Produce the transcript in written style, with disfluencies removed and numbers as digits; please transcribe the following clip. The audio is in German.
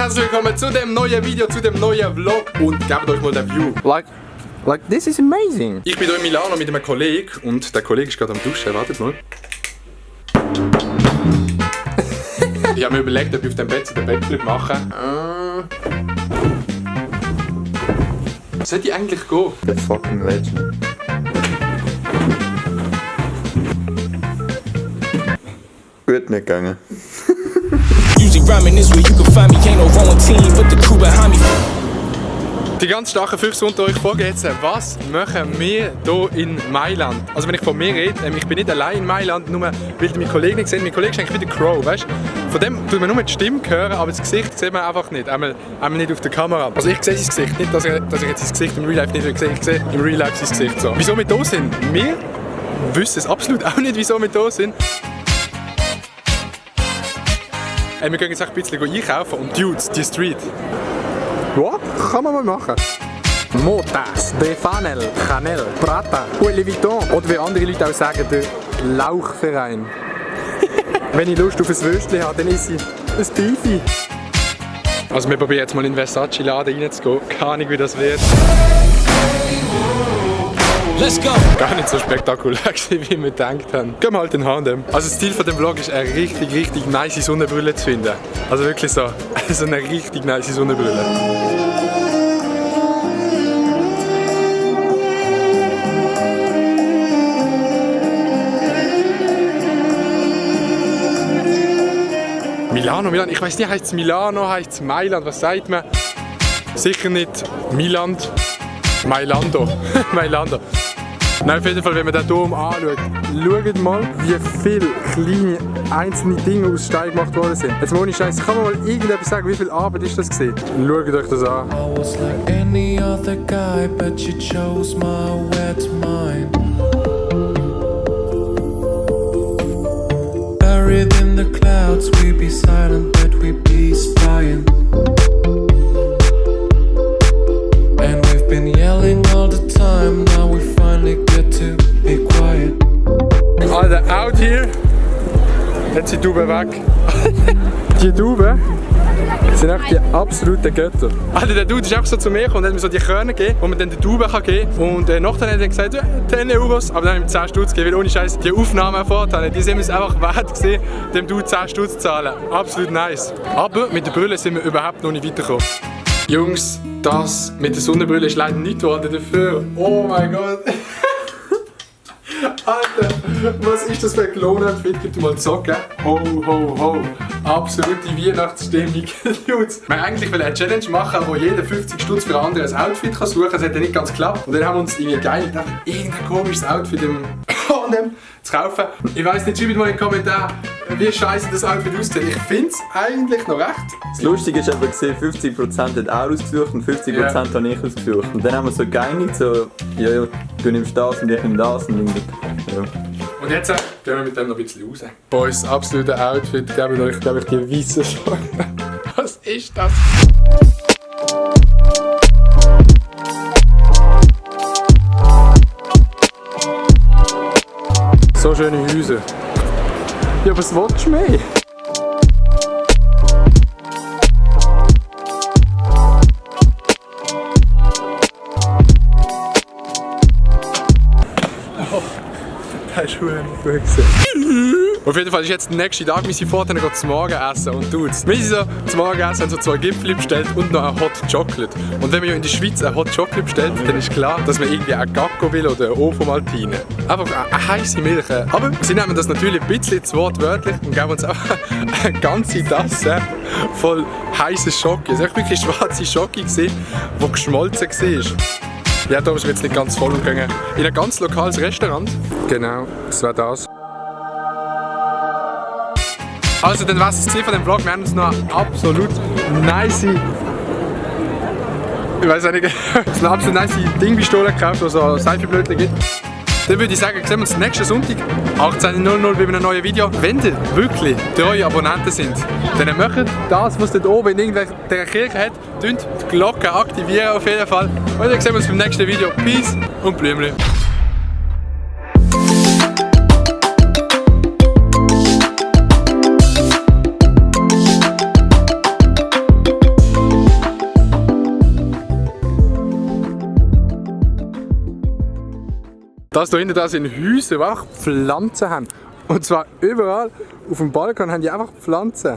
herzlich willkommen zu dem neuen Video, zu dem neuen Vlog und gebt euch mal den View. Like this is amazing. Ich bin hier in Milano mit einem Kollegen und der Kollege ist gerade am Duschen. Wartet mal. Ich habe mir überlegt, ob ich auf dem Bett den Backflip mache. Sollte ich eigentlich gehen? The fucking legend. Gut nicht gegangen. Die ganz starken Füchse unter euch fragen jetzt, was machen wir hier in Mailand? Also wenn ich von mir rede, ich bin nicht allein in Mailand, nur weil mein Kollege nicht sehen. Mein Kollege ist eigentlich wie der Crow, weißt? Von dem tut man nur die Stimme hören, aber das Gesicht sieht man einfach nicht. Einmal nicht auf der Kamera. Also ich sehe sein Gesicht, nicht, dass ich jetzt sein Gesicht im Real Life nicht sehe. Ich sehe im Real Life sein Gesicht so. Wieso wir hier sind? Wir wissen es absolut auch nicht, wieso wir hier sind. Wir gehen jetzt auch ein bisschen einkaufen und Dudes, die Street. Ja, kann man mal machen. Motas, Defanel, Chanel, Prata, Louis Vuitton. Oder wie andere Leute auch sagen, der Lauchverein. Wenn ich Lust auf ein Würstchen habe, dann esse ich ein Beefy. Also wir probieren jetzt mal in den Versace-Laden reinzugehen. Keine Ahnung, wie das wird. Let's go! Gar nicht so spektakulär wie wir gedacht haben. Gehen wir halt in H&M. Also das Ziel von dem Vlog ist, eine richtig nice Sonnenbrille zu finden. Also wirklich so eine richtig nice Sonnenbrille. Milano, ich weiß nicht, heißt es Milano, heißt es Mailand, was sagt man? Sicher nicht Miland, Mailando. Mailando. Nein, auf jeden Fall, wenn man den Dom anschaut, schaut mal, wie viele kleine einzelne Dinge aus Stein gemacht worden sind. Jetzt ohne Scheiß, kann man mal irgendetwas sagen, wie viel Arbeit ist das gewesen? Schaut euch das an. I was like any other guy, but you chose my wet mind. Buried in the clouds, we be silent, but we be spying. And we've been yelling all the time, now we finally get to be quiet. Alter, out here. Jetzt sind die Tauben weg. Die Tauben sind echt die absoluten Götter. Alter, der Dude ist einfach so zu mir gekommen und hat mir so die Körner gegeben, die man dann den Tauben geben kann. Und nachher hat er gesagt, 10 Euros, aber dann habe ich ihm 10 Stutz gegeben, weil ohne Scheiß die Aufnahmen vorgetan. Die sind es einfach wert gewesen, dem Dude 10 Stutz zu zahlen. Absolut nice. Aber mit der Brille sind wir überhaupt noch nicht weitergekommen. Jungs, das mit der Sonnenbrille ist leider nicht geworden dafür. Oh mein Gott. Alter, was ist das für ein Klon-Outfit? Gib dir mal Socken. Ho, ho, ho. Absolute Weihnachtsstimmung. Dudes. Wir wollten eigentlich eine Challenge machen, wo jeder 50 Stutz für ein anderes Outfit suchen kann. Das hat ja nicht ganz geklappt. Und dann haben wir uns irgendwie geeinigt, irgendein komisches Outfit im H&M zu kaufen. Ich weiss nicht, schreibt mal in den Kommentaren, wie scheiße das Outfit aussieht. Ich finde es eigentlich noch recht. Das Lustige ist aber, 50% hat er ausgesucht und 50% habe ich ausgesucht. Und dann haben wir so geeinigt, so, ja, du nimmst das und ich nehme das. Und Und jetzt gehen wir mit dem noch ein bisschen raus. Boah, das absolute Outfit, geben euch, glaube ich, die weißen Socken. Was ist das? So schöne Häuser. Ja, was willst du mehr? Das ist gut gesehen. Auf jeden Fall ist jetzt der nächste Tag, wir sind vorher noch zum Morgen essen und Dudes. Wir sind so zum Morgen essen, haben so 2 Gipfel bestellt und noch ein Hot Chocolate. Und wenn man ja in der Schweiz ein Hot Chocolate bestellt, dann ist klar, dass man irgendwie ein Gacko will oder ein Ovomaltine. Einfach eine heisse Milch. Aber sie nehmen das natürlich ein bisschen zu wortwörtlich und geben uns auch eine ganze Tasse voll heißer Schoki. Es war wirklich schwarze Schoki, die geschmolzen war. Ja, da müssen wir jetzt nicht ganz voll umgehen. In ein ganz lokales Restaurant. Genau, das war das. Also, dann war es das Ziel von dem Vlog. Wir haben uns noch eine absolut nice, ich weiß nicht, eine absolut nice Dingpistole gekauft, die so Seifenblödchen gibt. Dann würde ich sagen, sehen wir uns nächsten Sonntag 18:00 bei einem neuen Video. Wenn ihr wirklich treue Abonnenten sind, dann macht das, was dort oben in irgendeiner Kirche hat, die Glocke aktivieren auf jeden Fall. Und dann sehen wir uns beim nächsten Video. Peace und Blümchen. Das da hinten, das sind Häuser, die einfach Pflanzen haben. Und zwar überall auf dem Balkon haben die einfach Pflanzen.